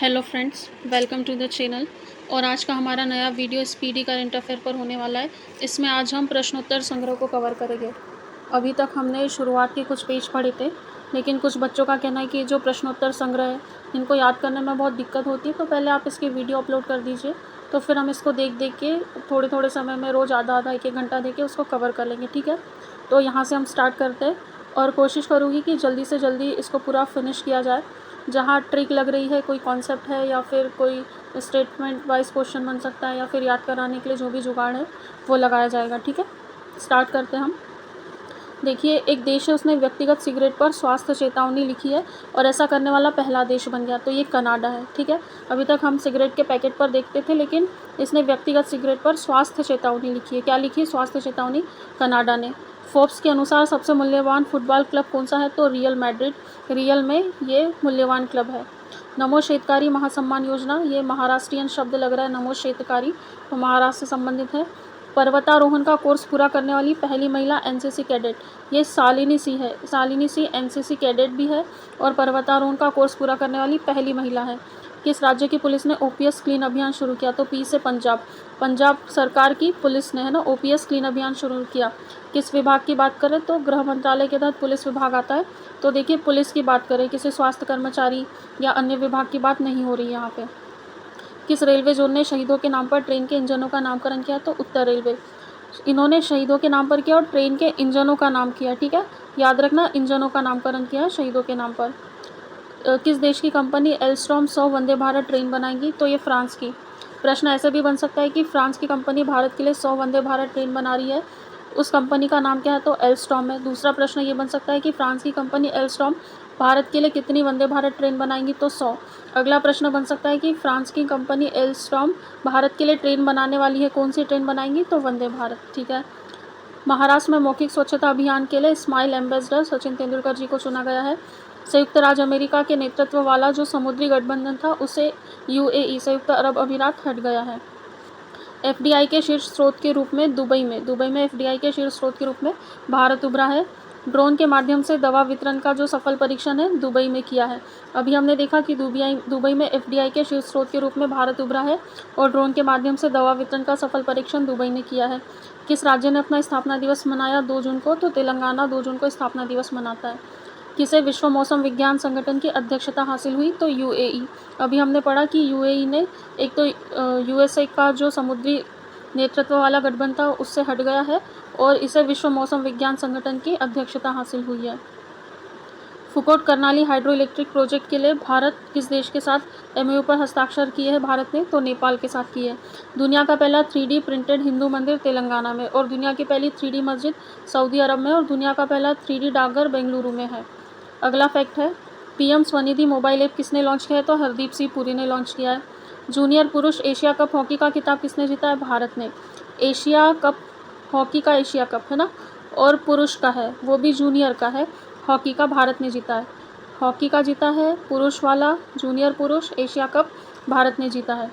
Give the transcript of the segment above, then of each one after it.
Hello friends, welcome to the channel. और आज का हमारा नया वीडियो स्पीडी करंट अफेयर पर होने वाला है। इसमें आज हम प्रश्नोत्तर संग्रह को कवर करेंगे। अभी तक हमने शुरुआत के कुछ पेज पढ़े थे, लेकिन कुछ बच्चों का कहना है कि जो प्रश्नोत्तर संग्रह है इनको याद करने में बहुत दिक्कत होती है, तो पहले आप इसकी वीडियो अपलोड कर दीजिए, तो फिर हम इसको देख देख के थोड़े थोड़े समय में रोज़ आधा आधा एक एक घंटा दे के उसको कवर कर लेंगे। ठीक है, तो यहाँ से हम स्टार्ट करते हैं और कोशिश करूँगी कि जल्दी से जल्दी इसको पूरा फिनिश किया जाए। जहाँ ट्रिक लग रही है, कोई कॉन्सेप्ट है या फिर कोई स्टेटमेंट वाइज क्वेश्चन बन सकता है या फिर याद कराने के लिए जो भी जुगाड़ है वो लगाया जाएगा। ठीक है, स्टार्ट करते हैं हम। देखिए, एक देश है, उसने व्यक्तिगत सिगरेट पर स्वास्थ्य चेतावनी लिखी है और ऐसा करने वाला पहला देश बन गया, तो ये कनाडा है। ठीक है, अभी तक हम सिगरेट के पैकेट पर देखते थे, लेकिन इसने व्यक्तिगत सिगरेट पर स्वास्थ्य चेतावनी लिखी है। क्या लिखी है? स्वास्थ्य चेतावनी, कनाडा ने। फोर्ब्स के अनुसार सबसे मूल्यवान फुटबॉल क्लब कौन सा है? तो रियल मैड्रिड। रियल में ये मूल्यवान क्लब है। नमो शेतकारी महासम्मान योजना, ये महाराष्ट्रियन शब्द लग रहा है, नमो शेतकारी, तो महाराष्ट्र से संबंधित है। पर्वतारोहण का कोर्स पूरा करने वाली पहली महिला एनसीसी कैडेट, ये शालिनी सी है। शालिनी सी एनसीसी कैडेट भी है और पर्वतारोहण का कोर्स पूरा करने वाली पहली महिला है। किस राज्य की पुलिस ने ओपीएस क्लीन अभियान शुरू किया? तो पी से पंजाब। पंजाब सरकार की पुलिस ने, है ना, ओपीएस क्लीन अभियान शुरू किया। किस विभाग की बात करें तो गृह मंत्रालय के तहत पुलिस विभाग आता है। तो देखिए, पुलिस की बात करें, किसी स्वास्थ्य कर्मचारी या अन्य विभाग की बात नहीं हो रही है यहाँ पे। किस रेलवे जोन ने शहीदों के नाम पर ट्रेन के इंजनों का नामकरण किया? तो उत्तर रेलवे। इन्होंने शहीदों के नाम पर किया और ट्रेन के इंजनों का नाम किया। ठीक है, याद रखना, इंजनों का नामकरण किया है शहीदों के नाम पर। किस देश की company Alstom 100 Vande Bharat train बनाएगी? तो ये फ्रांस की। प्रश्न ऐसे भी बन सकता है कि फ्रांस की कंपनी भारत के लिए 100 वंदे भारत ट्रेन बना रही है, उस कंपनी का नाम क्या है? तो एल्स्टॉम है। दूसरा प्रश्न ये बन सकता है कि फ्रांस की कंपनी एल्स्टॉम भारत के लिए कितनी वंदे भारत ट्रेन बनाएंगी? तो 100। अगला प्रश्न बन सकता है कि फ्रांस की कंपनी एल्स्टॉम भारत के लिए ट्रेन बनाने वाली है, कौन सी ट्रेन बनाएंगी? तो वंदे भारत। ठीक है, महाराष्ट्र में मौखिक स्वच्छता अभियान के लिए स्माइल एम्बेसडर सचिन तेंदुलकर जी को चुना गया है। संयुक्त राज्य अमेरिका के नेतृत्व वाला जो समुद्री गठबंधन था उसे यूएई, संयुक्त अरब अमीरात, हट गया है। एफडीआई के शीर्ष स्रोत के रूप में दुबई में एफडीआई के शीर्ष स्रोत के रूप में भारत उभरा है। ड्रोन के माध्यम से दवा वितरण का जो सफल परीक्षण है दुबई में किया है। अभी हमने देखा कि दुबई में एफडीआई के शीर्ष स्रोत के रूप में भारत उभरा है और ड्रोन के माध्यम से दवा वितरण का सफल परीक्षण दुबई ने किया है। किस राज्य ने अपना स्थापना दिवस मनाया 2 जून को? तो तेलंगाना 2 जून को स्थापना दिवस मनाता है। किसे विश्व मौसम विज्ञान संगठन की अध्यक्षता हासिल हुई? तो यूएई। अभी हमने पढ़ा कि यूएई ने, एक तो यूएसए का जो समुद्री नेतृत्व वाला गठबंधन था उससे हट गया है और इसे विश्व मौसम विज्ञान संगठन की अध्यक्षता हासिल हुई है। Phukot Karnali hydro electric project के लिए भारत किस देश के साथ एमओयू पर हस्ताक्षर किए हैं भारत ने? तो नेपाल के साथ किए। दुनिया का पहला 3D प्रिंटेड हिंदू मंदिर तेलंगाना में, और दुनिया की पहली 3D मस्जिद सऊदी अरब में, और दुनिया का पहला 3D डाकघर बेंगलुरु में है। अगला फैक्ट है, पीएम स्वनिधि मोबाइल ऐप किसने लॉन्च किया है? तो हरदीप सिंह पुरी ने लॉन्च किया है। जूनियर पुरुष एशिया कप हॉकी का खिताब किसने जीता है? भारत ने। एशिया कप, हॉकी का एशिया कप है ना, और पुरुष का है, वो भी जूनियर का है, हॉकी का भारत ने जीता है। हॉकी का जीता है पुरुष वाला, जूनियर पुरुष एशिया कप भारत ने जीता है।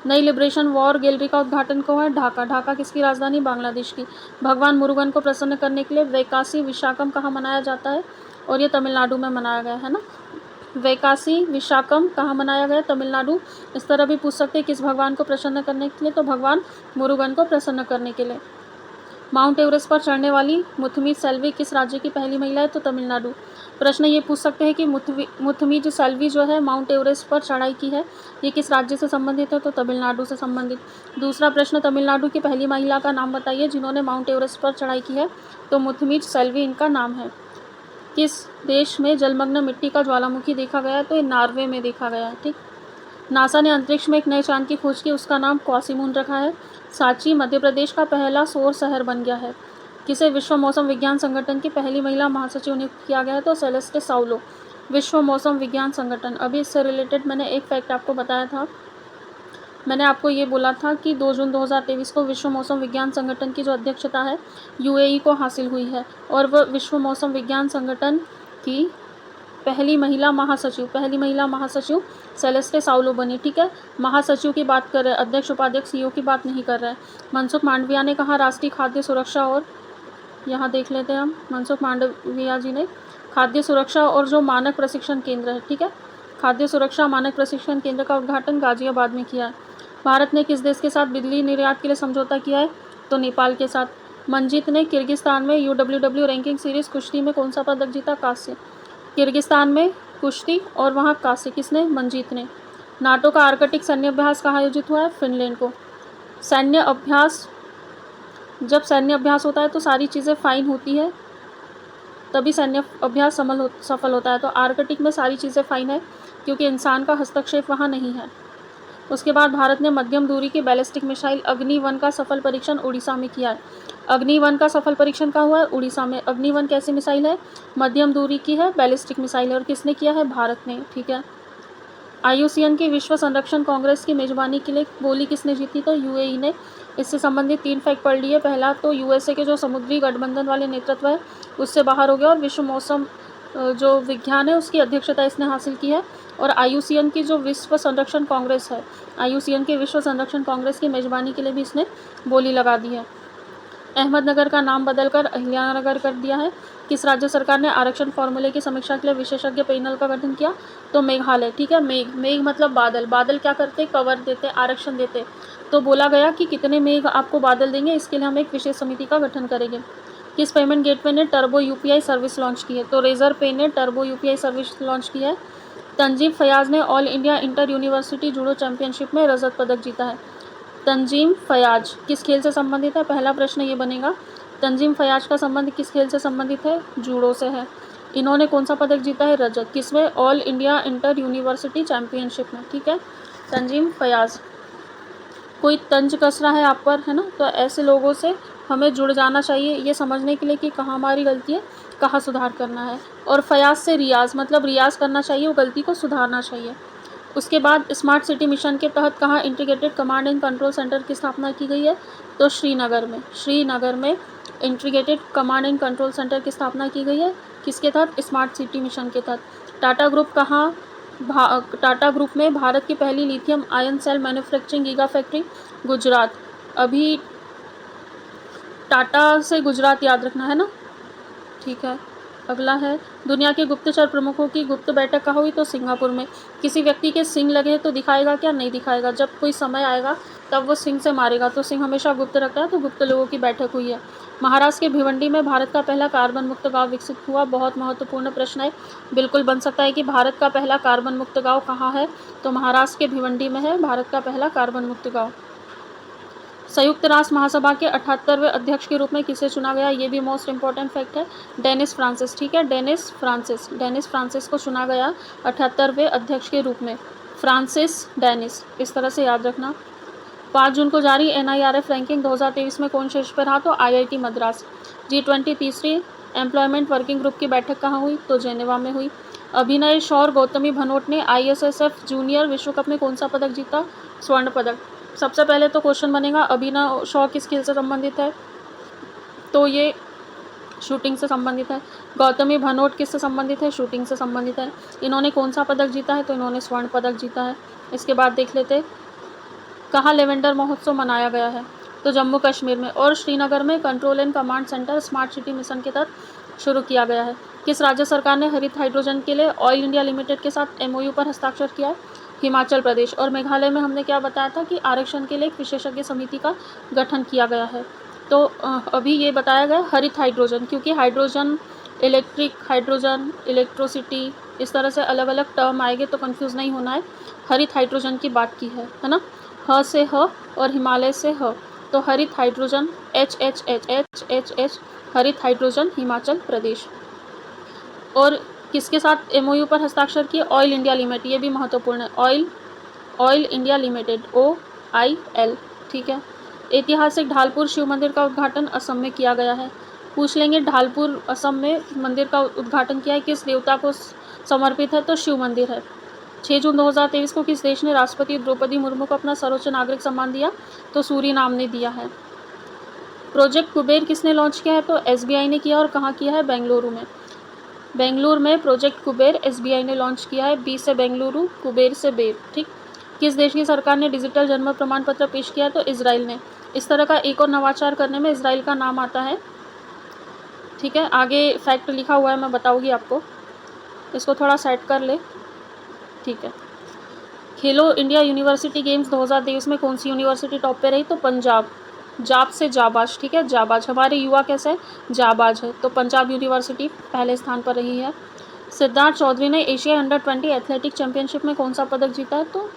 नई लिबरेशन वॉर गैलरी का उद्घाटन कहाँ है? ढाका। ढाका किसकी राजधानी? बांग्लादेश की। भगवान मुरुगन को प्रसन्न करने के लिए वैकासी विशाखम कहाँ मनाया जाता है? और ये तमिलनाडु में मनाया गया है ना। वैकासी विशाखम कहाँ मनाया गया? तमिलनाडु। इस तरह भी पूछ सकते हैं किस भगवान को प्रसन्न करने के लिए? तो भगवान मुरुगन को प्रसन्न करने के लिए। माउंट एवरेस्ट पर चढ़ने वाली मुथुमी सेल्वी किस राज्य की पहली महिला है? तो तमिलनाडु। प्रश्न ये पूछ सकते हैं कि मुथुमी सेल्वी जो है माउंट एवरेस्ट पर चढ़ाई की है, ये किस राज्य से संबंधित है? तो तमिलनाडु से संबंधित। दूसरा प्रश्न, तमिलनाडु की पहली महिला का नाम बताइए जिन्होंने माउंट एवरेस्ट पर चढ़ाई की है? तो मुथुमी सेल्वी इनका नाम है। किस देश में जलमग्न मिट्टी का ज्वालामुखी देखा गया है? तो ये नॉर्वे में देखा गया है। ठीक, नासा ने अंतरिक्ष में एक नए चांद की खोज की, उसका नाम क्वासिमून रखा है। सांची मध्य प्रदेश का पहला सौर शहर बन गया है। किसे विश्व मौसम विज्ञान संगठन की पहली महिला महासचिव नियुक्त किया गया है? तो सेलेस्टे साउलो। विश्व मौसम विज्ञान संगठन, अभी इससे रिलेटेड मैंने एक फैक्ट आपको बताया था। मैंने आपको ये बोला था कि 2 जून 2023 को विश्व मौसम विज्ञान संगठन की जो अध्यक्षता है यूएई को हासिल हुई है, और वह विश्व मौसम विज्ञान संगठन की पहली महिला महासचिव सेलेस्टे साउलो बनी। ठीक है, महासचिव की बात कर रहे हैं, अध्यक्ष उपाध्यक्ष सीईओ की बात नहीं कर रहे हैं। मनसुख मांडविया ने कहा राष्ट्रीय खाद्य सुरक्षा, और यहाँ देख लेते हैं हम, मनसुख मांडविया जी ने खाद्य सुरक्षा और जो मानक प्रशिक्षण केंद्र है, ठीक है, खाद्य सुरक्षा मानक प्रशिक्षण केंद्र का उद्घाटन गाजियाबाद में किया है। भारत ने किस देश के साथ बिजली निर्यात के लिए समझौता किया है? तो नेपाल के साथ। मंजीत ने किर्गिस्तान में UWW रैंकिंग सीरीज कुश्ती में कौन सा पदक जीता? कांस्य। किर्गिस्तान में कुश्ती और वहाँ कांस्य किसने? मंजीत ने। नाटो का आर्कटिक सैन्य अभ्यास कहाँ आयोजित हुआ है? फिनलैंड को। सैन्य अभ्यास, जब सैन्य अभ्यास होता है तो सारी चीज़ें फाइन होती है, तभी सैन्य अभ्यास सफल होता है। तो आर्कटिक में सारी चीज़ें फाइन है क्योंकि इंसान का हस्तक्षेप वहाँ नहीं है। उसके बाद भारत ने मध्यम दूरी की बैलिस्टिक मिसाइल अग्नि-1 का सफल परीक्षण उड़ीसा में किया है। अग्नि-1 का सफल परीक्षण कहाँ हुआ है? उड़ीसा में। अग्नि-1 कैसी मिसाइल है? मध्यम दूरी की है, बैलिस्टिक मिसाइल है। और किसने किया है? भारत ने। ठीक है। IUCN की विश्व संरक्षण कांग्रेस की मेजबानी के लिए बोली किसने जीती? तो UAE ने। इससे संबंधित 3 फैक्ट पढ़ लिए। पहला तो USA के जो समुद्री गठबंधन वाले नेतृत्व है उससे बाहर हो गया और विश्व मौसम जो विज्ञान है उसकी अध्यक्षता इसने हासिल की है। और IUCN की जो विश्व संरक्षण कांग्रेस है, IUCN के विश्व संरक्षण कांग्रेस की मेजबानी के लिए भी इसने बोली लगा दी है। अहमदनगर का नाम बदलकर अहिल्यानगर कर दिया है। किस राज्य सरकार ने आरक्षण फॉर्मूले की समीक्षा के लिए विशेषज्ञ पैनल का गठन किया? तो मेघालय। ठीक है। मेघ मतलब बादल। बादल क्या करते? कवर देते, आरक्षण देते। तो बोला गया कि कितने मेघ आपको बादल देंगे, इसके लिए हम एक विशेष समिति का गठन करेंगे। किस पेमेंट गेटवे ने टर्बो UPI सर्विस लॉन्च की है? तो रेजर पे ने टर्बो UPI सर्विस लॉन्च की है। तंजीम फयाज ने all India inter university judo championship में रजत पदक जीता है। तंजीम फयाज किस खेल से संबंधित है? पहला प्रश्न ये बनेगा। तंजीम फयाज का संबंध किस खेल से संबंधित है? जूडो से है। इन्होंने कौन सा पदक जीता है? रजत। किसमें? All India inter university championship में। ठीक है। तंजीम फयाज। कोई तंज कस रहा है आप पर, है ना, तो ऐसे लोगों से हमें जुड़ जाना चाहिए ये समझने के लिए कि कहाँ हमारी गलती है, कहाँ सुधार करना है। और फयाज से रियाज, मतलब रियाज करना चाहिए, वो गलती को सुधारना चाहिए। उसके बाद स्मार्ट सिटी मिशन के तहत कहाँ integrated command and control centre की स्थापना की गई है? तो श्रीनगर में। श्रीनगर में integrated command and control centre की स्थापना की गई है। किसके तहत? स्मार्ट सिटी मिशन के तहत। टाटा ग्रुप कहाँ टाटा ग्रुप में भारत की पहली lithium ion cell manufacturing giga factory Gujarat. अभी टाटा से गुजरात याद रखना है ना। ठीक है। अगला है दुनिया के गुप्तचर प्रमुखों की गुप्त बैठक कहाँ हुई? तो सिंगापुर में। किसी व्यक्ति के सिंग लगे तो दिखाएगा क्या? नहीं दिखाएगा। जब कोई समय आएगा तब वो सिंग से मारेगा, तो सिंग हमेशा गुप्त रखता है, तो गुप्त लोगों की बैठक हुई है। महाराष्ट्र के भिवंडी में भारत का पहला कार्बन मुक्त गाँव विकसित हुआ। बहुत महत्वपूर्ण प्रश्न है, बिल्कुल बन सकता है कि भारत का पहला कार्बन मुक्त गाँव कहाँ है? तो महाराष्ट्र के भिवंडी में है भारत का पहला कार्बन मुक्त गाँव। संयुक्त राष्ट्र महासभा के 78वें अध्यक्ष के रूप में किसे चुना गया? ये भी मोस्ट इंपॉर्टेंट फैक्ट है। Dennis Francis. ठीक है। डेनिस फ्रांसिस को चुना गया 78वें अध्यक्ष के रूप में। फ्रांसिस डेनिस, इस तरह से याद रखना। 5 जून को जारी NIRF रैंकिंग 2023 में कौन शीर्ष पर रहा? तो IIT मद्रास। G20 तीसरी एम्प्लॉयमेंट वर्किंग ग्रुप की बैठक कहाँ हुई? तो जेनेवा में हुई। अभिनय शॉ और गौतमी भनोट ने ISSF जूनियर विश्व कप में कौन सा पदक जीता? स्वर्ण पदक। सबसे पहले तो क्वेश्चन बनेगा अभिनव शॉ किस खेल से संबंधित है? तो ये शूटिंग से संबंधित है। गौतमी भनोट किससे संबंधित है? शूटिंग से संबंधित है। इन्होंने कौन सा पदक जीता है? तो इन्होंने स्वर्ण पदक जीता है। इसके बाद देख लेते कहाँ लेवेंडर महोत्सव मनाया गया है? तो जम्मू कश्मीर में। और श्रीनगर में control and command centre smart city mission के तहत शुरू किया गया है। किस राज्य सरकार ने हरित हाइड्रोजन के लिए ऑयल इंडिया लिमिटेड के साथ MOU पर हस्ताक्षर किया है? हिमाचल प्रदेश। और मेघालय में हमने क्या बताया था कि आरक्षण के लिए एक विशेषज्ञ समिति का गठन किया गया है। तो अभी ये बताया गया हरित हाइड्रोजन, क्योंकि हाइड्रोजन, इलेक्ट्रिक हाइड्रोजन, इलेक्ट्रोसिटी, इस तरह से अलग अलग टर्म आएंगे तो कंफ्यूज नहीं होना है। हरित हाइड्रोजन की बात की है ना। ह से ह और हिमालय से ह, तो हरित हाइड्रोजन HHH हरित हाइड्रोजन हिमाचल प्रदेश। और किसके साथ MOU पर हस्ताक्षर किए? Oil India limited. ये भी महत्वपूर्ण है। Oil India limited OIL। ठीक है। ऐतिहासिक ढालपुर शिव मंदिर का उद्घाटन असम में किया गया है। पूछ लेंगे ढालपुर असम में मंदिर का उद्घाटन किया है, किस देवता को समर्पित है? तो शिव मंदिर है। 6 जून 2023 को किस देश ने राष्ट्रपति द्रौपदी मुर्मू को अपना सर्वोच्च नागरिक सम्मान दिया? तो सूरीनाम ने दिया है। प्रोजेक्ट कुबेर किसने लॉन्च किया है? तो SBI ने किया। और कहाँ किया है? बेंगलुरु में। बेंगलुरु में प्रोजेक्ट कुबेर SBI ने लॉन्च किया है। बी से बेंगलुरु, कुबेर से बेर। ठीक। किस देश की सरकार ने डिजिटल जन्म प्रमाण पत्र पेश किया है? तो इजराइल ने। इस तरह का एक और नवाचार करने में इजराइल का नाम आता है। ठीक है। आगे फैक्ट लिखा हुआ है, मैं बताऊंगी आपको, इसको थोड़ा सेट कर ले। ठीक है। खेलो इंडिया यूनिवर्सिटी गेम्स 2023 में कौन सी यूनिवर्सिटी टॉप पे रही? तो पंजाब। जाब से जाबाज, ठीक है, जाबाज। हमारे युवा कैसे है? जाबाज है, तो पंजाब यूनिवर्सिटी पहले स्थान पर रही है। सिद्धार्थ चौधरी ने एशिया अंडर-20 एथलेटिक चैंपियनशिप में कौन सा पदक जीता है? तो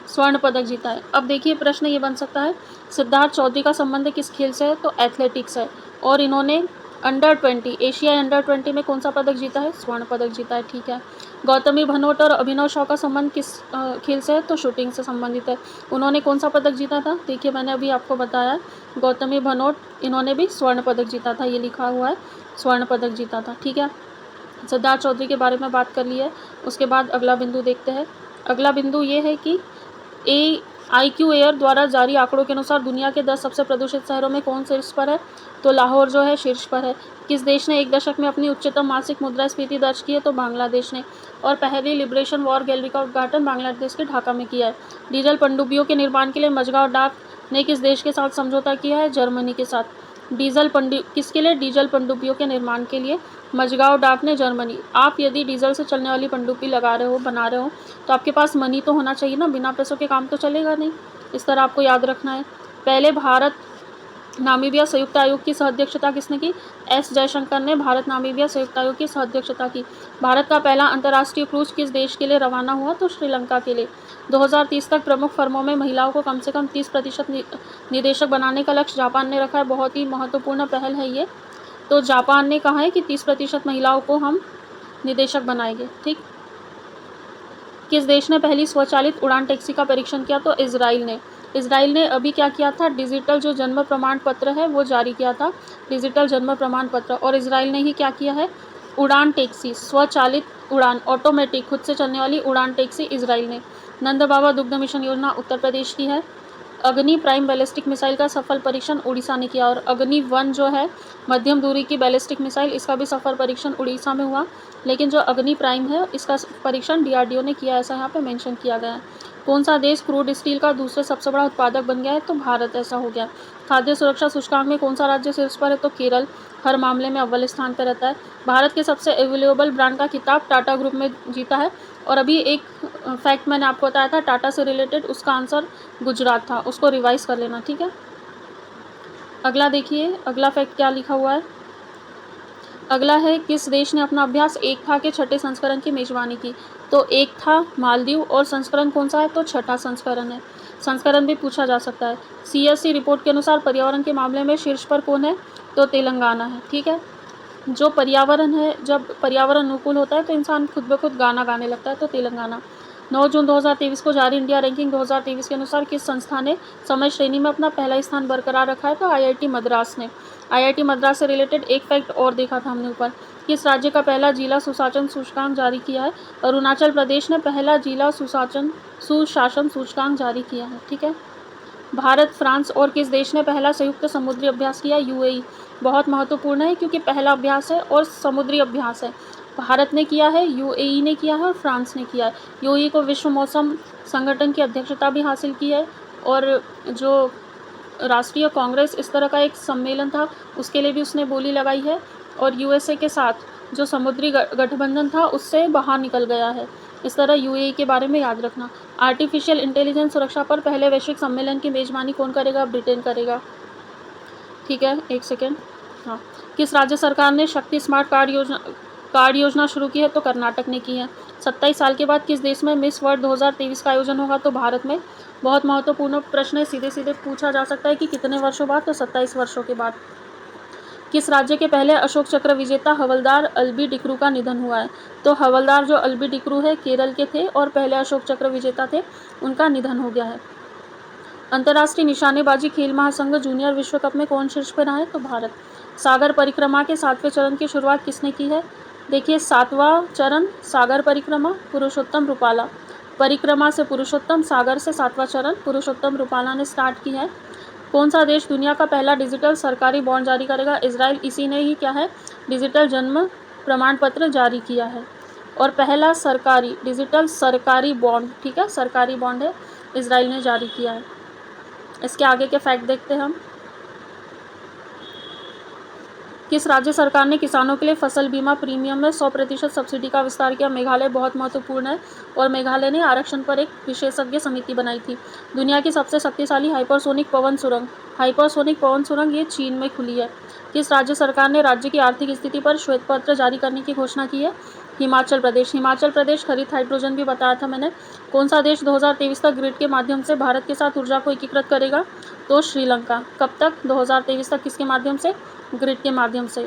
स्वर्ण पदक जीता है। अब देखिए प्रश्न ये बन सकता है, सिद्धार्थ चौधरी का संबंध किस खेल से है? तो एथलेटिक्स है, और इन्होंने अंडर-20 एशिया अंडर-20 में कौन सा पदक जीता है? स्वर्ण पदक जीता है, ठीक है। गौतमी भनोट और अभिनव शॉ का संबंध किस खेल से है? तो शूटिंग से संबंधित है। उन्होंने कौन सा पदक जीता था? देखिए मैंने अभी आपको बताया, गौतमी भनोट, इन्होंने भी स्वर्ण पदक जीता था, ये लिखा हुआ है, स्वर्ण पदक जीता था, ठीक है। सिद्धार्थ चौधरी के बारे में बात कर ली है। उसके बाद अगला बिंदु देखते हैं। अगला बिंदु ये है कि IQ एयर द्वारा जारी आंकड़ों के अनुसार दुनिया के 10 सबसे प्रदूषित शहरों में कौन शीर्ष पर है? तो लाहौर जो है शीर्ष पर है। किस देश ने एक दशक में अपनी उच्चतम मासिक मुद्रास्फीति दर्ज की है? तो बांग्लादेश ने। और पहली लिबरेशन वॉर गैलरी का उद्घाटन बांग्लादेश के ढाका में किया है। डीजल पनडुब्बियों के निर्माण के लिए मझगांव डाक ने किस देश के साथ समझौता किया है? जर्मनी के साथ। किसके लिए? डीजल पनडुब्बियों के निर्माण के लिए मझगांव डाक ने जर्मनी। आप यदि डीजल से चलने वाली पनडुब्बी लगा रहे हो, बना रहे हो, तो आपके पास मनी तो होना चाहिए ना, बिना पैसों के काम तो चलेगा नहीं। इस तरह आपको याद रखना है। पहले भारत नामीबिया संयुक्त आयोग की सहअध्यक्षता किसने की? एस जयशंकर ने भारत नामीबिया संयुक्त आयोग की सहअध्यक्षता की। भारत का पहला अंतर्राष्ट्रीय क्रूज किस देश के लिए रवाना हुआ? तो श्रीलंका के लिए। 2030 तक प्रमुख फर्मों में महिलाओं को कम से कम 30% निदेशक बनाने का लक्ष्य जापान ने रखा है। बहुत ही महत्वपूर्ण पहल है ये। तो जापान ने कहा है कि 30% महिलाओं को हम निदेशक बनाएंगे, ठीक। किस देश ने पहली स्वचालित उड़ान टैक्सी का परीक्षण किया? तो इजराइल ने। इजराइल ने अभी क्या किया था? डिजिटल जो जन्म प्रमाण पत्र है वो जारी किया था, डिजिटल जन्म प्रमाण पत्र। और इजराइल ने ही क्या किया है? उड़ान टैक्सी, स्वचालित उड़ान, ऑटोमेटिक, खुद से चलने वाली उड़ान टैक्सी इजराइल ने। नंद बाबा दुग्ध मिशन योजना उत्तर प्रदेश की है। अग्नि प्राइम बैलिस्टिक मिसाइल का सफल परीक्षण उड़ीसा ने किया। और अग्नि 1 जो है मध्यम दूरी की बैलिस्टिक मिसाइल, इसका भी सफल परीक्षण उड़ीसा में हुआ। लेकिन जो अग्नि प्राइम है इसका परीक्षण DRDO ने किया, ऐसा यहाँ पे मेंशन किया गया है। कौन सा देश क्रूड स्टील का दूसरे सबसे बड़ा उत्पादक बन गया है? तो भारत ऐसा हो गया। खाद्य सुरक्षा सूचकांक में कौन सा राज्य शीर्ष पर है? तो केरल हर मामले में अव्वल स्थान पर रहता है। भारत के सबसे अवेलेबल ब्रांड का खिताब टाटा ग्रुप में जीता है। और अभी एक फैक्ट मैंने आपको बताया था टाटा से रिलेटेड, उसका आंसर गुजरात था, उसको रिवाइज कर लेना, ठीक है। अगला देखिए, अगला फैक्ट क्या लिखा हुआ है। अगला है, किस देश ने अपना अभ्यास एक था के छठे संस्करण की मेजबानी की? तो एक था मालदीव, और संस्करण कौन सा है? तो छठा संस्करण है। संस्करण भी पूछा जा सकता है। CSC रिपोर्ट के अनुसार पर्यावरण के मामले में शीर्ष पर कौन है? तो तेलंगाना है, ठीक है। जो पर्यावरण है, जब पर्यावरण अनुकूल होता है तो इंसान खुद ब खुद गाना गाने लगता है, तो तेलंगाना। 9 जून 2023 को जारी इंडिया रैंकिंग 2023 के अनुसार किस संस्था ने समय श्रेणी में अपना पहला स्थान बरकरार रखा है? तो IIT मद्रास ने। IIT मद्रास से रिलेटेड एक फैक्ट और देखा था हमने ऊपर। किस राज्य का पहला जिला सुशासन सूचकांक जारी किया है? अरुणाचल प्रदेश ने पहला जिला सुशासन सूचकांक जारी किया है, ठीक है। भारत, फ्रांस और किस देश ने पहला संयुक्त समुद्री अभ्यास किया? UAE। बहुत महत्वपूर्ण है क्योंकि पहला अभ्यास है और समुद्री अभ्यास है। भारत ने किया है, UAE ने किया है और फ्रांस ने किया है। UAE को विश्व मौसम संगठन की अध्यक्षता भी हासिल की है। और जो राष्ट्रीय कांग्रेस इस तरह का एक सम्मेलन था, उसके लिए भी उसने बोली लगाई है। और USA के साथ जो समुद्री गठबंधन था उससे बाहर निकल गया है। इस तरह UAE के बारे में याद रखना। आर्टिफिशियल इंटेलिजेंस सुरक्षा पर पहले वैश्विक सम्मेलन की मेजबानी कौन करेगा? ब्रिटेन करेगा, ठीक है। एक सेकेंड, हाँ। किस राज्य सरकार ने शक्ति स्मार्ट कार्ड योजना शुरू की है? तो कर्नाटक ने की है। 27 साल के बाद किस देश में मिस वर्ल्ड 2023 का आयोजन होगा? तो भारत में। बहुत महत्वपूर्ण प्रश्न है, सीधे सीधे पूछा जा सकता है कि कितने वर्षों बाद? तो 27 वर्षों के बाद। किस राज्य के पहले अशोक चक्र विजेता हवलदार अल्बी डिक्रू का निधन हुआ है? तो हवलदार जो अल्बी डिक्रू है केरल के थे और पहले अशोक चक्र विजेता थे, उनका निधन हो गया है। अंतर्राष्ट्रीय निशानेबाजी खेल महासंघ जूनियर विश्व कप में कौन शीर्ष पर रहा है? तो भारत। सागर परिक्रमा के 7वें चरण की शुरुआत किसने की है? देखिए 7वां चरण सागर परिक्रमा, पुरुषोत्तम रूपाला। परिक्रमा से पुरुषोत्तम, सागर से 7वां चरण पुरुषोत्तम रूपाला ने स्टार्ट की है। कौन सा देश दुनिया का पहला डिजिटल सरकारी बॉन्ड जारी करेगा? इजराइल। इसी ने ही क्या है? डिजिटल जन्म प्रमाण पत्र जारी किया है। और पहला सरकारी डिजिटल सरकारी बॉन्ड, ठीक है, सरकारी बॉन्ड है, इजराइल ने जारी किया है। इसके आगे के फैक्ट देखते हैं हम। किस राज्य सरकार ने किसानों के लिए फसल बीमा प्रीमियम में 100% सब्सिडी का विस्तार किया? मेघालय बहुत महत्वपूर्ण है और मेघालय ने आरक्षण पर एक विशेषज्ञ समिति बनाई थी। दुनिया की सबसे शक्तिशाली हाइपरसोनिक पवन सुरंग ये चीन में खुली है। किस राज्य सरकार ने राज्य की आर्थिक स्थिति पर श्वेत पत्र जारी करने की घोषणा की है? हिमाचल प्रदेश हरित हाइड्रोजन भी बताया था मैंने। कौन सा देश 2023 तक ग्रिड के माध्यम से भारत के साथ ऊर्जा को एकीकृत करेगा? तो श्रीलंका। कब तक? 2023 तक। किसके माध्यम से? ग्रिड के माध्यम से।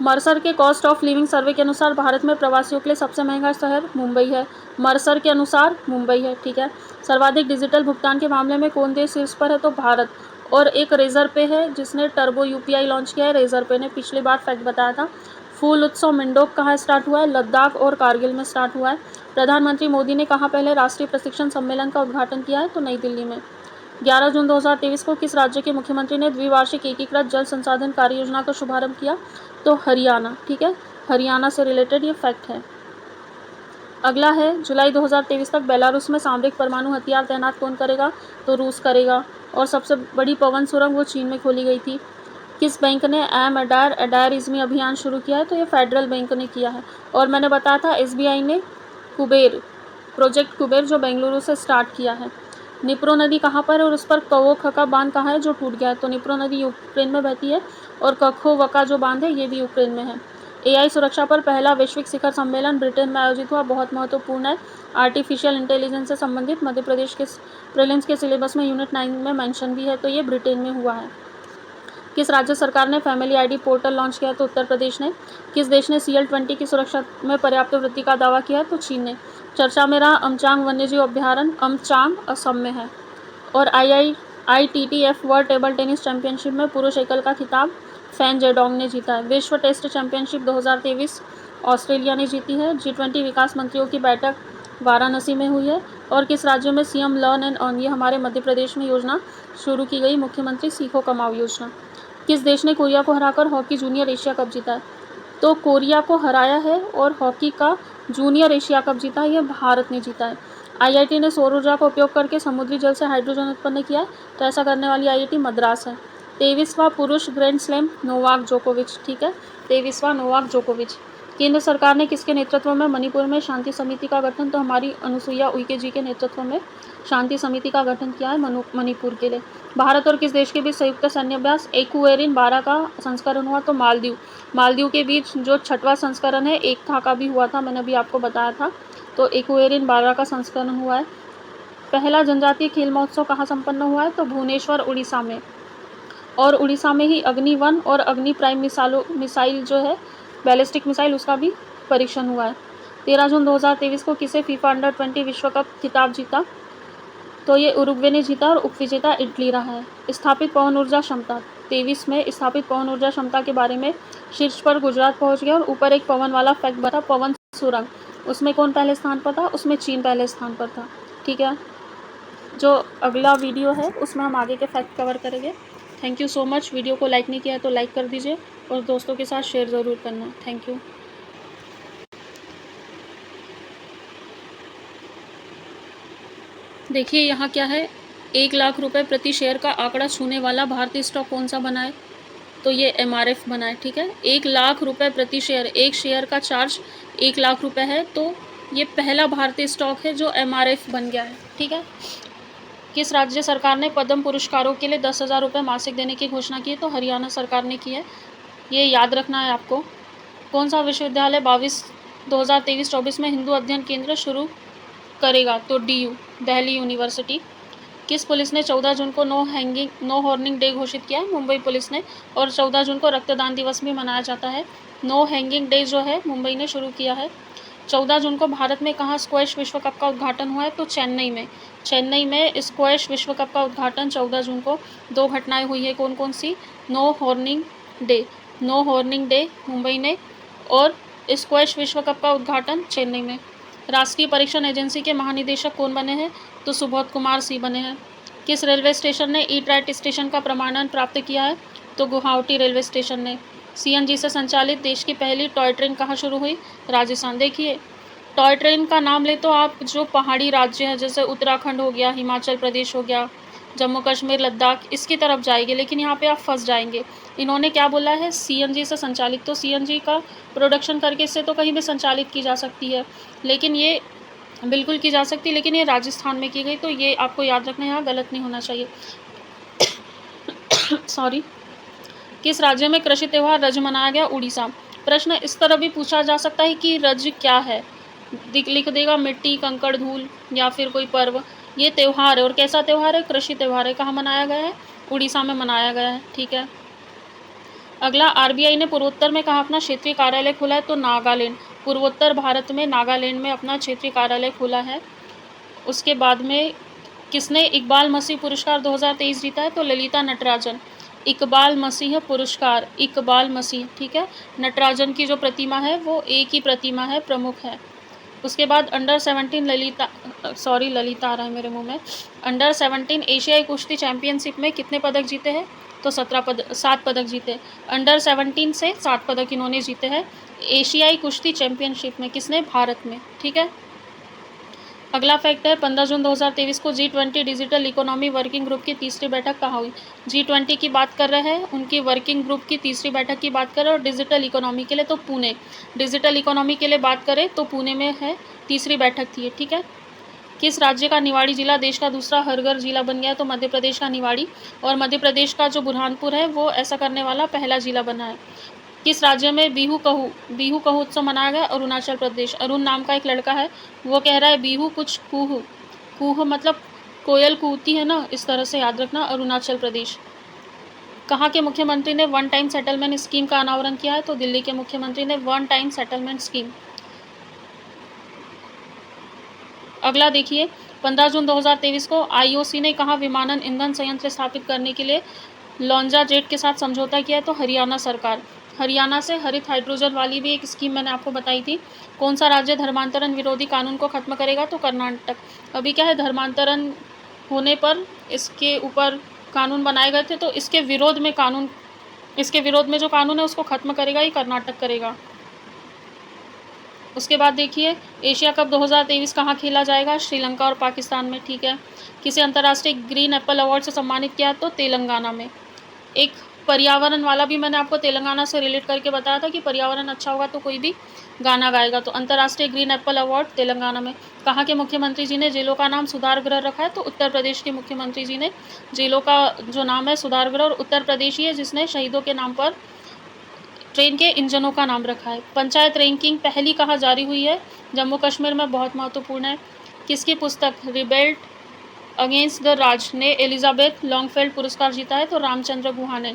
मर्सर के कॉस्ट ऑफ लिविंग सर्वे के अनुसार भारत में प्रवासियों के लिए सबसे महंगा शहर मुंबई है। मर्सर के अनुसार मुंबई है, ठीक है। सर्वाधिक डिजिटल भुगतान के मामले में कौन देश शीर्ष पर है? तो भारत। और एक रेजर पे है जिसने टर्बो यूपीआई लॉन्च किया है। रेजर पे ने पिछली बार फैक्ट बताया था। फूल उत्सव मिंडोक कहाँ स्टार्ट हुआ है? लद्दाख और कारगिल में स्टार्ट हुआ है। प्रधानमंत्री मोदी ने कहाँ पहले राष्ट्रीय प्रशिक्षण सम्मेलन का उद्घाटन किया है? तो नई दिल्ली में। 11 जून 2023 को किस राज्य के मुख्यमंत्री ने द्विवार्षिक एकीकृत जल संसाधन कार्य योजना का शुभारंभ किया? तो हरियाणा, ठीक है। हरियाणा से रिलेटेड ये फैक्ट है। अगला है, जुलाई 2023 तक बेलारूस में सामरिक परमाणु हथियार तैनात कौन करेगा? तो रूस करेगा। और सबसे बड़ी पवन सुरंग वो चीन में खोली गई थी। किस बैंक ने अडायर इज़मी अभियान शुरू किया है? तो ये फेडरल बैंक ने किया है। और मैंने बताया था एसबीआई ने प्रोजेक्ट कुबेर जो बेंगलुरु से स्टार्ट किया है। निप्रो नदी कहाँ पर है और उस पर कवोखका बांध कहाँ है जो टूट गया है? तो निप्रो नदी यूक्रेन में बहती है और कखोवका जो बांध है ये भी यूक्रेन में है। एआई सुरक्षा पर पहला वैश्विक शिखर सम्मेलन ब्रिटेन में आयोजित हुआ, बहुत महत्वपूर्ण है। आर्टिफिशियल इंटेलिजेंस से संबंधित मध्य प्रदेश के प्रीलिम्स के सिलेबस में यूनिट 9 में मेंशन भी है, तो ये ब्रिटेन में हुआ है। किस राज्य सरकार ने फैमिली आईडी पोर्टल लॉन्च किया? तो उत्तर प्रदेश ने। किस देश ने CL-20 की सुरक्षा में पर्याप्त वृद्धि का दावा किया? तो चीन ने। चर्चा में रहा अमचांग वन्यजीव अभ्यारण्य, अमचांग असम में है। और ITTF world table tennis championship में पुरुष एकल का खिताब फैन जेडोंग ने जीता है। विश्व टेस्ट चैंपियनशिप 2023 ऑस्ट्रेलिया ने जीती है। G20 विकास मंत्रियों की बैठक वाराणसी में हुई है। और किस राज्य में CM लर्न एंड अर्न, ये हमारे मध्य प्रदेश में योजना शुरू की गई, मुख्यमंत्री सीखो कमाओ योजना। किस देश ने कोरिया को हराकर हॉकी जूनियर एशिया कप जीता है? तो कोरिया को हराया है और हॉकी का जूनियर एशिया कप जीता है, ये भारत ने जीता है। IIT ने सौर ऊर्जा का उपयोग करके समुद्री जल से हाइड्रोजन उत्पन्न किया है, तो ऐसा करने वाली IIT मद्रास है। 23वां पुरुष ग्रैंड स्लैम नोवाक जोकोविच, ठीक है। 23वां नोवाक जोकोविच। केंद्र सरकार ने किसके नेतृत्व में मणिपुर में शांति समिति का गठन? तो हमारी अनुसुईया उइके जी के नेतृत्व में शांति समिति का गठन किया है मणिपुर के लिए। भारत और किस देश के बीच संयुक्त सैन्य अभ्यास एक्वेरिन 12 का संस्करण हुआ? तो मालदीव के बीच जो 6वां संस्करण है एकता का भी हुआ था, मैंने अभी आपको बताया था। तो एक्वेरिन 12 का संस्करण हुआ है। पहला जनजातीय खेल महोत्सव कहाँ संपन्न हुआ है? तो भुवनेश्वर उड़ीसा में। और उड़ीसा में ही अग्नि 1 और अग्नि प्राइम मिसाइल जो है बैलिस्टिक मिसाइल, उसका भी परीक्षण हुआ है। 13 जून 2023 को किसे फीफा अंडर 20 विश्व कप खिताब जीता? तो ये उरुग्वे ने जीता और उपविजेता इटली रहा है। स्थापित पवन ऊर्जा क्षमता 23 में स्थापित पवन ऊर्जा क्षमता के बारे में शीर्ष पर गुजरात पहुंच गया। और ऊपर एक पवन वाला फैक्ट बता, पवन सुरंग, उसमें कौन पहले स्थान पर था? उसमें चीन पहले स्थान पर था, ठीक है। जो अगला वीडियो है उसमें हम आगे के फैक्ट कवर करेंगे। Thank you so much. Video को लाइक नहीं किया है तो लाइक कर दीजिए और दोस्तों के साथ शेयर ज़रूर करना। Thank you. देखिए यहाँ क्या है, 1 लाख रुपए प्रति शेयर का आंकड़ा छूने वाला भारतीय स्टॉक कौन सा बना है? तो ये MRF बना है, ठीक है। 1 लाख रुपए प्रति शेयर, एक शेयर का चार्ज 1 लाख रुपए है, तो ये पहला भारतीय स्टॉक है जो MRF बन गया है, ठीक है। किस राज्य सरकार ने पद्म पुरस्कारों के लिए 10,000 रुपये मासिक देने की घोषणा की है? तो हरियाणा सरकार ने की है, ये याद रखना है आपको। कौन सा विश्वविद्यालय 2023-24 में हिंदू अध्ययन केंद्र शुरू करेगा? तो DU, दिल्ली यूनिवर्सिटी। किस पुलिस ने 14 जून को नो हॉर्निंग डे घोषित किया है? मुंबई पुलिस ने। और 14 जून को रक्तदान दिवस भी मनाया जाता है। नो हैंगिंग डे जो है मुंबई ने शुरू किया है। 14 जून को भारत में कहाँ स्क्वैश विश्व कप का उद्घाटन हुआ है? तो चेन्नई में स्क्वैश विश्व कप का उद्घाटन 14 जून को। 2 घटनाएं हुई है, कौन कौन सी? नो हॉर्निंग डे मुंबई ने और स्क्वैश विश्व कप का उद्घाटन चेन्नई में। राष्ट्रीय परीक्षण एजेंसी के महानिदेशक कौन बने हैं? तो सुबोध कुमार सी बने हैं। किस रेलवे स्टेशन ने ई-ट्रैट स्टेशन का प्रमाणन प्राप्त किया है? तो गुवाहाटी रेलवे स्टेशन ने। CNG से संचालित देश की पहली टॉय ट्रेन कहाँ शुरू हुई? राजस्थान। देखिए टॉय ट्रेन का नाम ले तो आप जो पहाड़ी राज्य हैं जैसे उत्तराखंड हो गया, हिमाचल प्रदेश हो गया, जम्मू कश्मीर, लद्दाख इसकी तरफ जाएगी, लेकिन यहाँ पे आप फँस जाएंगे। इन्होंने क्या बोला है, सीएनजी से संचालित, तो सीएनजी का प्रोडक्शन करके इससे तो कहीं भी संचालित की जा सकती है, लेकिन ये बिल्कुल की जा सकती है, लेकिन ये राजस्थान में की गई, तो ये आपको याद रखना, यहाँ गलत नहीं होना चाहिए। सॉरी। किस राज्य में कृषि त्यौहार रज मनाया गया? उड़ीसा। प्रश्न इस तरह भी पूछा जा सकता है कि रज क्या है, लिख देगा मिट्टी, कंकड़, धूल या फिर कोई पर्व। ये त्यौहार है, और कैसा त्यौहार है? कृषि त्यौहार है। कहाँ मनाया गया है? उड़ीसा में मनाया गया है। ठीक है। अगला, आरबीआई ने पूर्वोत्तर में कहाँ अपना क्षेत्रीय कार्यालय खोला है? तो नागालैंड। पूर्वोत्तर भारत में नागालैंड में अपना क्षेत्रीय कार्यालय खोला है। उसके बाद में किसने इकबाल मसीह पुरस्कार 2023 जीता है? तो ललिता नटराजन। इकबाल मसीह पुरस्कार, इकबाल मसीह, ठीक है। नटराजन की जो प्रतिमा है वो एक ही प्रतिमा है, प्रमुख है। उसके बाद अंडर 17 ललिता आ रहा है मेरे मुंह में। अंडर 17 एशियाई कुश्ती चैंपियनशिप में कितने पदक जीते हैं? तो 7 पदक जीते। अंडर 17 से 7 पदक इन्होंने जीते हैं एशियाई कुश्ती चैंपियनशिप में। किसने? भारत में। ठीक है। अगला फैक्ट है, 15 जून 2023 को G20 digital economy working group की तीसरी बैठक कहाँ हुई? G20 की बात कर रहे हैं, उनकी वर्किंग ग्रुप की तीसरी बैठक की बात कर रहे हैं, और डिजिटल इकोनॉमी के लिए तो पुणे, डिजिटल इकोनॉमी के लिए बात करें तो पुणे में है, तीसरी बैठक थी। ठीक है। किस राज्य का निवाड़ी जिला देश का दूसरा हरघर जिला बन गया? तो मध्य प्रदेश का निवाड़ी, और मध्य प्रदेश का जो बुरहानपुर है वो ऐसा करने वाला पहला जिला बना है। किस राज्य में बिहू कहू उत्सव मनाया गया? अरुणाचल प्रदेश। अरुण नाम का एक लड़का है, वो कह रहा है बिहू कुछ कूह मतलब कोयल कूती है ना, इस तरह से याद रखना, अरुणाचल प्रदेश। कहाँ के मुख्यमंत्री ने वन टाइम सेटलमेंट स्कीम का अनावरण किया है? तो दिल्ली के मुख्यमंत्री ने वन टाइम सेटलमेंट स्कीम। अगला देखिए, 15 जून 2023 को आईओसी ने कहाँ विमानन ईंधन संयंत्र स्थापित करने के लिए लॉन्जा जेट के साथ समझौता किया है? तो हरियाणा सरकार। हरियाणा से हरित हाइड्रोजन वाली भी एक स्कीम मैंने आपको बताई थी। कौन सा राज्य धर्मांतरण विरोधी कानून को खत्म करेगा? तो कर्नाटक। अभी क्या है, धर्मांतरण होने पर इसके ऊपर कानून बनाए गए थे, तो इसके विरोध में जो कानून है उसको खत्म करेगा ही कर्नाटक करेगा। उसके बाद देखिए, एशिया कप 2023 कहाँ खेला जाएगा? श्रीलंका और पाकिस्तान में। ठीक है। किसी अंतर्राष्ट्रीय ग्रीन एप्पल अवार्ड से सम्मानित किया तो तेलंगाना में। एक पर्यावरण वाला भी मैंने आपको तेलंगाना से रिलेट करके बताया था कि पर्यावरण अच्छा होगा तो कोई भी गाना गाएगा, तो अंतर्राष्ट्रीय ग्रीन एप्पल अवार्ड तेलंगाना में। कहाँ के मुख्यमंत्री जी ने जेलों का नाम सुधार गृह रखा है? तो उत्तर प्रदेश के मुख्यमंत्री जी ने जेलों का जो नाम है सुधार गृह, और उत्तर प्रदेश ही है जिसने शहीदों के नाम पर ट्रेन के इंजनों का नाम रखा है। पंचायत रैंकिंग पहली कहाँ जारी हुई है? जम्मू कश्मीर में, बहुत महत्वपूर्ण है। किसकी पुस्तक रिबेल्ट अगेंस्ट द राज ने एलिजाबेथ लॉन्गफेल्ड पुरस्कार जीता है? तो रामचंद्र गुहा ने।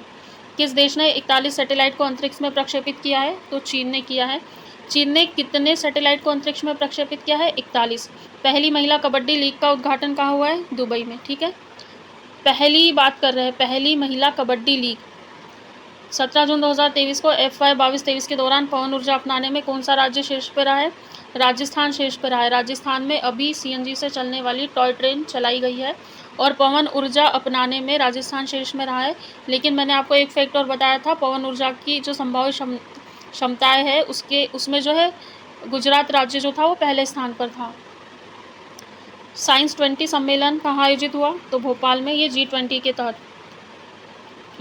किस देश ने 41 सैटेलाइट को अंतरिक्ष में प्रक्षेपित किया है? तो चीन ने किया है। चीन ने कितने सैटेलाइट को अंतरिक्ष में प्रक्षेपित किया है? 41। पहली महिला कबड्डी लीग का उद्घाटन कहाँ हुआ है? दुबई में। ठीक है। पहली बात कर रहे हैं, पहली महिला कबड्डी लीग। 17 जून 2023 को FY 22-23 के दौरान पवन ऊर्जा अपनाने में कौन सा राज्य शीर्ष पर रहा है? राजस्थान शीर्ष पर रहा है। राजस्थान में अभी CNG से चलने वाली टॉय ट्रेन चलाई गई है, और पवन ऊर्जा अपनाने में राजस्थान शीर्ष में रहा है। लेकिन मैंने आपको एक फैक्ट और बताया था, पवन ऊर्जा की जो संभावित क्षमताएँ है उसमें जो है गुजरात राज्य जो था वो पहले स्थान पर था। साइंस 20 सम्मेलन कहाँ आयोजित हुआ? तो भोपाल में, ये G20 के तहत।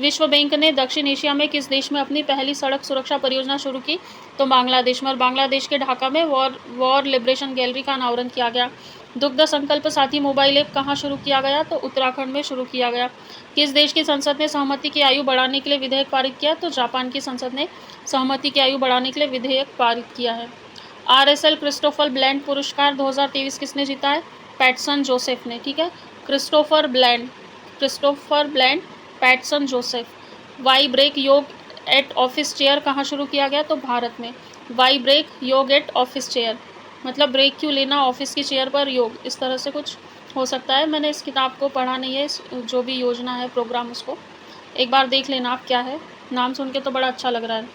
विश्व बैंक ने दक्षिण एशिया में किस देश में अपनी पहली सड़क सुरक्षा परियोजना शुरू की? तो बांग्लादेश में, और बांग्लादेश के ढाका में वॉर लिबरेशन गैलरी का अनावरण किया गया। दुग्ध संकल्प साथी मोबाइल ऐप कहाँ शुरू किया गया? तो उत्तराखंड में शुरू किया गया। किस देश की संसद ने सहमति की आयु बढ़ाने के लिए विधेयक पारित किया? तो जापान की संसद ने सहमति की आयु बढ़ाने के लिए विधेयक पारित किया है। RSL क्रिस्टोफर ब्लैंड पुरस्कार 2023 किसने जीता है? पैटसन जोसेफ ने। ठीक है। Christopher Bland Patson Joseph. Y break yoga at office chair कहाँ शुरू किया गया? तो भारत में। Y break yoga at office chair मतलब ब्रेक क्यों लेना ऑफिस की चेयर पर योग, इस तरह से कुछ हो सकता है। मैंने इस किताब को पढ़ा नहीं है, जो भी योजना है प्रोग्राम उसको एक बार देख लेना आप क्या है। नाम सुन के तो बड़ा अच्छा लग रहा है।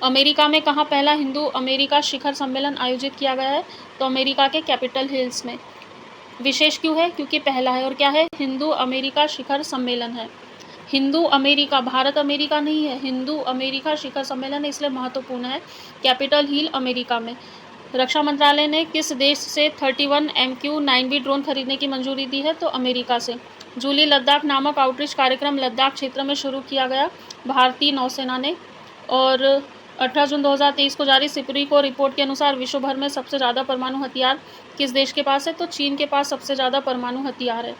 अमेरिका में कहाँ पहला हिंदू अमेरिका शिखर सम्मेलन आयोजित किया गया है? तो अमेरिका के कैपिटल हिल्स में। विशेष क्यों है? क्योंकि पहला है, और क्या है? हिंदू अमेरिका शिखर सम्मेलन है। हिंदू अमेरिका, भारत अमेरिका नहीं है, हिंदू अमेरिका शिखर सम्मेलन है, इसलिए महत्वपूर्ण है। कैपिटल हिल अमेरिका में। रक्षा मंत्रालय ने किस देश से 31 MQ-9B ड्रोन खरीदने की मंजूरी दी है? तो अमेरिका से। जूली लद्दाख नामक आउटरीच कार्यक्रम लद्दाख क्षेत्र में शुरू किया गया भारतीय नौसेना ने। और 18 जून 2023 को जारी सिपरी रिपोर्ट के अनुसार विश्व भर में सबसे ज़्यादा परमाणु हथियार किस देश के पास है? तो चीन के पास सबसे ज़्यादा परमाणु हथियार है।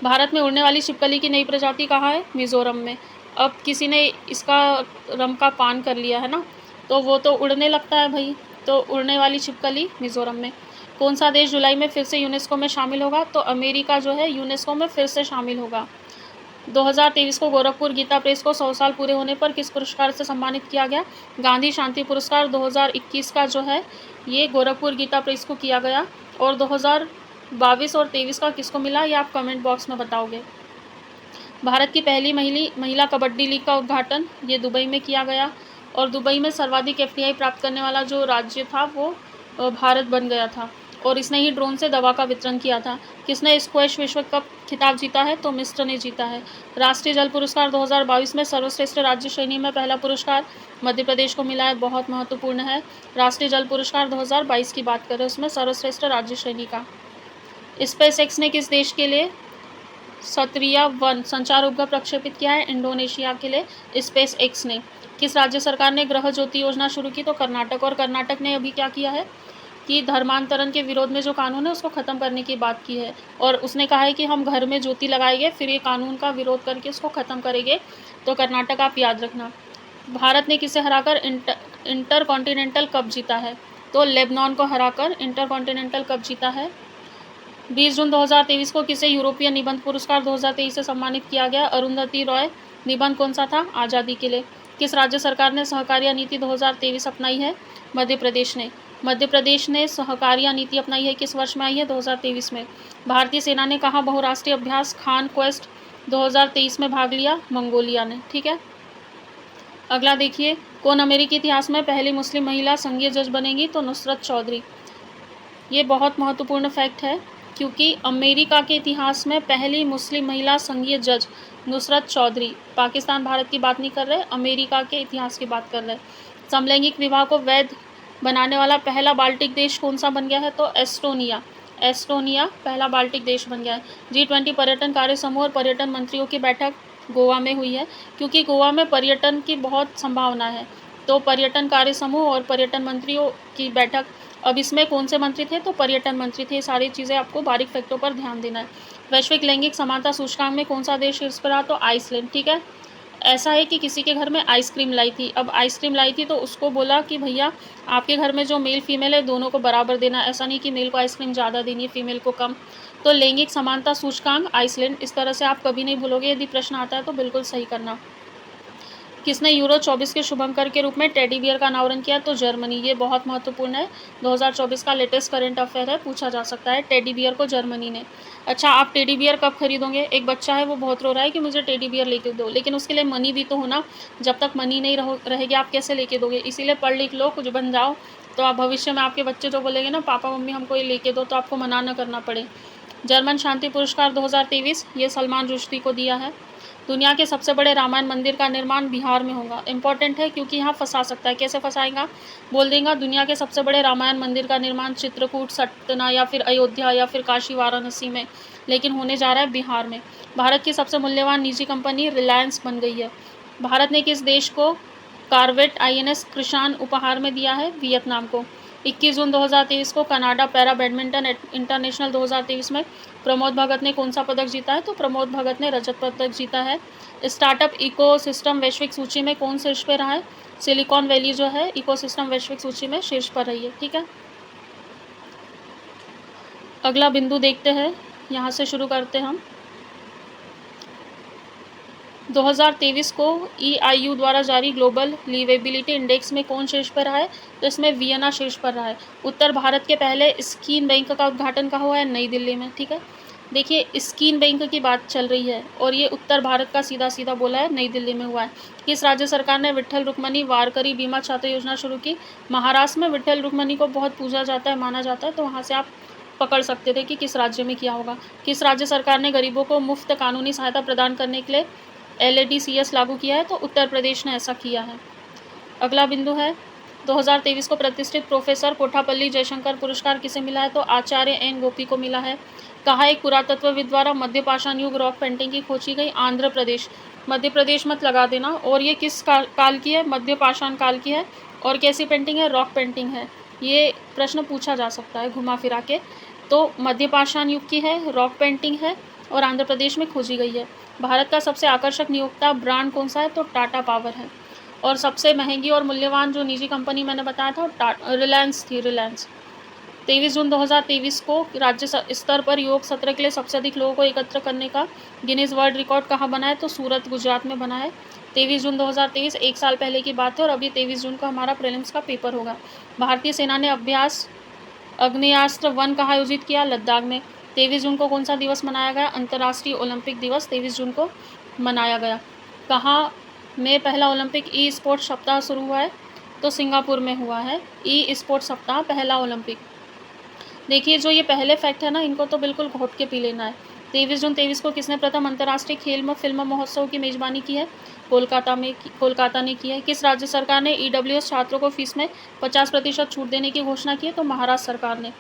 भारत में उड़ने वाली छिपकली की नई प्रजाति कहाँ है? मिजोरम में। अब किसी ने इसका रम का पान कर लिया है ना, तो वो तो उड़ने लगता है भाई। तो उड़ने वाली छिपकली मिजोरम में। कौन सा देश जुलाई में फिर से यूनेस्को में शामिल होगा? तो अमेरिका जो है यूनेस्को में फिर से शामिल होगा। 2023 को गोरखपुर गीता प्रेस को 100 साल पूरे होने पर किस पुरस्कार से सम्मानित किया गया? गांधी शांति पुरस्कार 2021 का जो है ये गोरखपुर गीता प्रेस को किया गया। और 2022 और 23 का किसको मिला, ये आप कमेंट बॉक्स में बताओगे। भारत की पहली महिला कबड्डी लीग का उद्घाटन ये दुबई में किया गया। और दुबई में सर्वाधिक एफडीआई प्राप्त करने वाला जो राज्य था वो भारत बन गया था। और इसने ही ड्रोन से दवा का वितरण किया था। किसने स्क्वैश विश्व कप खिताब जीता है? तो मिस्र ने जीता है। राष्ट्रीय जल पुरस्कार 2022 में सर्वश्रेष्ठ राज्य श्रेणी में पहला पुरस्कार मध्य प्रदेश को मिला है, बहुत महत्वपूर्ण है। राष्ट्रीय जल पुरस्कार 2022 की बात करें उसमें सर्वश्रेष्ठ राज्य श्रेणी का। स्पेस एक्स ने किस देश के लिए सत्रिया-1 संचार उपग्रह प्रक्षेपित किया है? इंडोनेशिया के लिए स्पेस एक्स ने। किस राज्य सरकार ने ग्रह ज्योति योजना शुरू की? तो कर्नाटक। और कर्नाटक ने अभी क्या किया है कि धर्मांतरण के विरोध में जो कानून है उसको ख़त्म करने की बात की है। और उसने कहा है कि हम घर में ज्योति लगाएंगे, फिर ये कानून का विरोध करके उसको ख़त्म करेंगे। तो कर्नाटक आप याद रखना। भारत ने किसे हराकर इंटर कॉन्टिनेंटल कप जीता है? तो लेबनान को हराकर इंटर कॉन्टिनेंटल कप जीता है। 20 जून 2023 को किसे यूरोपीय निबंध पुरस्कार 2023 से सम्मानित किया गया? अरुंधति रॉय। निबंध कौन सा था? आज़ादी के लिए। किस राज्य सरकार ने सहकारिता नीति 2023 अपनाई है? मध्य प्रदेश ने। मध्य प्रदेश ने सहकारिता नीति अपनाई है, किस वर्ष में आई है? 2023 में। भारतीय सेना ने कहाँ बहुराष्ट्रीय अभ्यास खान क्वेस्ट 2023 में भाग लिया? मंगोलिया ने। ठीक है, अगला देखिए, कौन अमेरिकी इतिहास में पहली मुस्लिम महिला संघीय जज बनेगी? तो नुसरत चौधरी। ये बहुत महत्वपूर्ण फैक्ट है, क्योंकि अमेरिका के इतिहास में पहली मुस्लिम महिला संघीय जज नुसरत चौधरी। पाकिस्तान भारत की बात नहीं कर रहे, अमेरिका के इतिहास की बात कर रहे। समलैंगिक विवाह को वैध बनाने वाला पहला बाल्टिक देश कौन सा बन गया है? तो एस्टोनिया। एस्टोनिया पहला बाल्टिक देश बन गया है। G20 पर्यटन कार्य समूह और पर्यटन मंत्रियों की बैठक गोवा में हुई है, क्योंकि गोवा में पर्यटन की बहुत संभावना है। तो पर्यटन कार्य समूह और पर्यटन मंत्रियों की बैठक। अब इसमें कौन से मंत्री थे? तो पर्यटन मंत्री थे। सारी चीज़ें आपको बारीक फैक्टों पर ध्यान देना है। वैश्विक लैंगिक समानता सूचकांक में कौन सा देश शीर्ष पर रहा? तो आइसलैंड। ठीक है, ऐसा है कि किसी के घर में आइसक्रीम लाई थी। अब आइसक्रीम लाई थी तो उसको बोला कि भैया आपके घर में जो मेल फीमेल है दोनों को बराबर देना, ऐसा नहीं कि मेल को आइसक्रीम ज़्यादा देनी है फीमेल को कम। तो लैंगिक समानता सूचकांक आइसलैंड। इस तरह से आप कभी नहीं भूलोगे, यदि प्रश्न आता है तो बिल्कुल सही करना। किसने यूरो 24 के शुभंकर के रूप में टेडी बियर का अनावरण किया? तो जर्मनी। ये बहुत महत्वपूर्ण है, 2024 का लेटेस्ट करंट अफेयर है, पूछा जा सकता है। टेडी बियर को जर्मनी ने। अच्छा, आप टेडी बियर कब खरीदोगे? एक बच्चा है वो बहुत रो रहा है कि मुझे टेडी बियर लेके दो, लेकिन उसके लिए मनी भी तो होना। जब तक मनी नहीं रहेगी आप कैसे लेके दोगे? इसीलिए पढ़ लिख लो, कुछ बन जाओ, तो आप भविष्य में आपके बच्चे जो बोलेंगे ना पापा मम्मी हमको ये लेके दो, तो आपको मना ना करना पड़े। जर्मन शांति पुरस्कार 2023 ये सलमान रुश्दी को दिया है। दुनिया के सबसे बड़े रामायण मंदिर का निर्माण बिहार में होगा। इंपॉर्टेंट है क्योंकि यहाँ फंसा सकता है। कैसे फंसाएगा? बोल देगा दुनिया के सबसे बड़े रामायण मंदिर का निर्माण चित्रकूट, सतना या फिर अयोध्या या फिर काशी वाराणसी में, लेकिन होने जा रहा है बिहार में। भारत की सबसे मूल्यवान निजी कंपनी रिलायंस बन गई है। भारत ने किस देश को कॉर्वेट INS कृषाण उपहार में दिया है? वियतनाम को। 21 जून 2023 को कनाडा पैरा बैडमिंटन इंटरनेशनल 2023 में प्रमोद भगत ने कौन सा पदक जीता है? तो प्रमोद भगत ने रजत पदक जीता है। स्टार्टअप इकोसिस्टम वैश्विक सूची में कौन शीर्ष पर रहा है? सिलिकॉन वैली जो है इकोसिस्टम वैश्विक सूची में शीर्ष पर रही है। ठीक है, अगला बिंदु देखते हैं, यहाँ से शुरू करते हैं हम। 2023 को EIU द्वारा जारी ग्लोबल लिवेबिलिटी इंडेक्स में कौन शीर्ष पर रहा है? तो इसमें वियना शीर्ष पर रहा है। उत्तर भारत के पहले स्कीन बैंक का उद्घाटन कहाँ हुआ है? नई दिल्ली में। ठीक है, देखिए स्कीन बैंक की बात चल रही है और ये उत्तर भारत का सीधा सीधा बोला है, नई दिल्ली में हुआ है। किस राज्य सरकार ने विट्ठल रुक्मणी वारकरी बीमा छात्र योजना शुरू की? महाराष्ट्र में विट्ठल रुक्मणी को बहुत पूजा जाता है, माना जाता है, तो वहाँ से आप पकड़ सकते थे कि किस राज्य में किया होगा। किस राज्य सरकार ने गरीबों को मुफ्त कानूनी सहायता प्रदान करने के लिए LADCS लागू किया है? तो उत्तर प्रदेश ने ऐसा किया है। अगला बिंदु है 2023 को प्रतिष्ठित प्रोफेसर कोठापल्ली जयशंकर पुरस्कार किसे मिला है? तो आचार्य एन गोपी को मिला है। कहा एक पुरातत्वविद द्वारा मध्य पाषाण युग रॉक पेंटिंग की खोजी गई? आंध्र प्रदेश। मध्य प्रदेश मत लगा देना। और ये किस काल की है? मध्य पाषाण काल की है। और कैसी पेंटिंग है? रॉक पेंटिंग है। ये प्रश्न पूछा जा सकता है घुमा फिरा के। तो मध्य पाषाण युग की है, रॉक पेंटिंग है और आंध्र प्रदेश में खोजी गई है। भारत का सबसे आकर्षक नियोक्ता ब्रांड कौन सा है? तो टाटा पावर है। और सबसे महंगी और मूल्यवान जो निजी कंपनी मैंने बताया था रिलायंस थी, रिलायंस। 23 जून 2023 को राज्य स्तर पर योग सत्र के लिए सबसे अधिक लोगों को एकत्र करने का गिनीज वर्ल्ड रिकॉर्ड कहाँ बना है? तो सूरत, गुजरात में बना है। 23 जून 2023 एक साल पहले की बात है और अभी 23 जून को हमारा प्रीलिम्स का पेपर होगा। भारतीय सेना ने अभ्यास आग्नेयास्त्र 1 कहाँ आयोजित किया? लद्दाख में। 23 जून को कौन सा दिवस मनाया गया? अंतर्राष्ट्रीय ओलंपिक दिवस 23 जून को मनाया गया। कहाँ में पहला ओलंपिक ई स्पोर्ट्स सप्ताह शुरू हुआ है? तो सिंगापुर में हुआ है ई स्पोर्ट्स सप्ताह, पहला ओलंपिक। देखिए जो ये पहले फैक्ट है ना, इनको तो बिल्कुल घोट के पी लेना है। 23 जून 23 को किसने प्रथम अंतर्राष्ट्रीय खेल में फिल्म महोत्सव की मेजबानी की है? कोलकाता ने की है। किस राज्य सरकार ने EWS छात्रों को फीस में 50% छूट देने की घोषणा की है? तो महाराष्ट्र सरकार ने।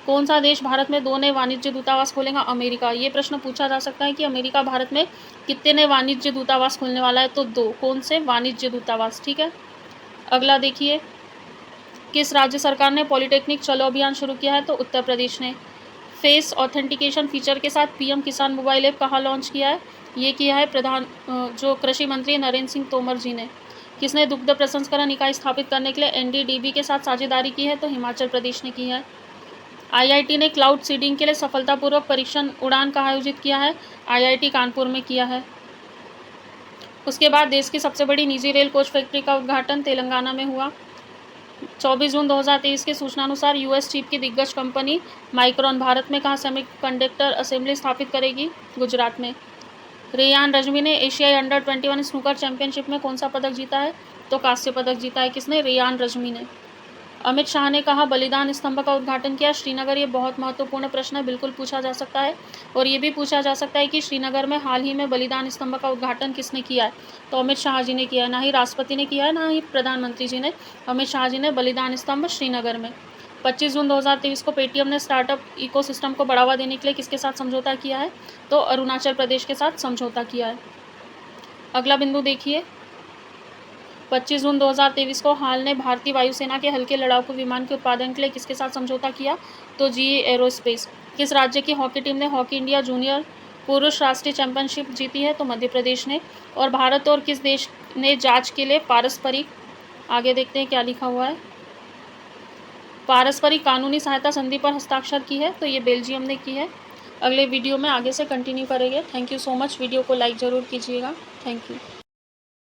कौन सा देश भारत में 2 नए वाणिज्य दूतावास खोलेगा? अमेरिका। ये प्रश्न पूछा जा सकता है कि अमेरिका भारत में कितने नए वाणिज्य दूतावास खोलने वाला है? तो 2। कौन से वाणिज्य दूतावास? ठीक है। अगला देखिए, किस राज्य सरकार ने पॉलिटेक्निक चलो अभियान शुरू किया है? तो उत्तर प्रदेश ने। फेस ऑथेंटिकेशन फीचर के साथ PM किसान मोबाइल ऐप कहाँ लॉन्च किया है? ये किया है जो कृषि मंत्री नरेंद्र सिंह तोमर जी ने। किसने दुग्ध प्रसंस्करण इकाई स्थापित करने के लिए NDDB के साथ साझेदारी की है? तो हिमाचल प्रदेश ने की है। IIT ने क्लाउड सीडिंग के लिए सफलतापूर्वक परीक्षण उड़ान कहाँ आयोजित किया है? IIT कानपुर में किया है। उसके बाद देश की सबसे बड़ी निजी रेल कोच फैक्ट्री का उद्घाटन तेलंगाना में हुआ। 24 जून 2023 के सूचनानुसार US चीप की दिग्गज कंपनी माइक्रॉन भारत में कहाँ सेमीकंडक्टर असेंबली स्थापित करेगी? गुजरात में। रेयान रजमी ने एशियाई अंडर-21 स्नूकर चैंपियनशिप में कौन सा पदक जीता है? तो कांस्य पदक जीता है। किसने? रेयान रजमी ने। अमित शाह ने कहा बलिदान स्तंभ का उद्घाटन किया श्रीनगर? ये बहुत महत्वपूर्ण प्रश्न है, बिल्कुल पूछा जा सकता है। और ये भी पूछा जा सकता है कि श्रीनगर में हाल ही में बलिदान स्तंभ का उद्घाटन किसने किया है? तो अमित शाह जी ने किया है। ना ही राष्ट्रपति ने किया है, ना ही प्रधानमंत्री जी ने। अमित शाह जी ने बलिदान स्तंभ श्रीनगर में। 25 जून 2023 को पेटीएम ने स्टार्टअप इकोसिस्टम को बढ़ावा देने के लिए किसके साथ समझौता किया है? तो अरुणाचल प्रदेश के साथ समझौता किया है। अगला बिंदु देखिए, 25 जून 2023 को हाल ने भारतीय वायुसेना के हल्के लड़ाकू विमान के उत्पादन के लिए किसके साथ समझौता किया? तो GE एरोस्पेस। किस राज्य की हॉकी टीम ने हॉकी इंडिया जूनियर पुरुष राष्ट्रीय चैंपियनशिप जीती है? तो मध्य प्रदेश ने। और भारत और किस देश ने जांच के लिए पारस्परिक, आगे देखते हैं क्या लिखा हुआ है, पारस्परिक कानूनी सहायता संधि पर हस्ताक्षर की है? तो ये बेल्जियम ने की है। अगले वीडियो में आगे से कंटिन्यू करेंगे। Thank you so much. Video को लाइक ज़रूर कीजिएगा। Thank you.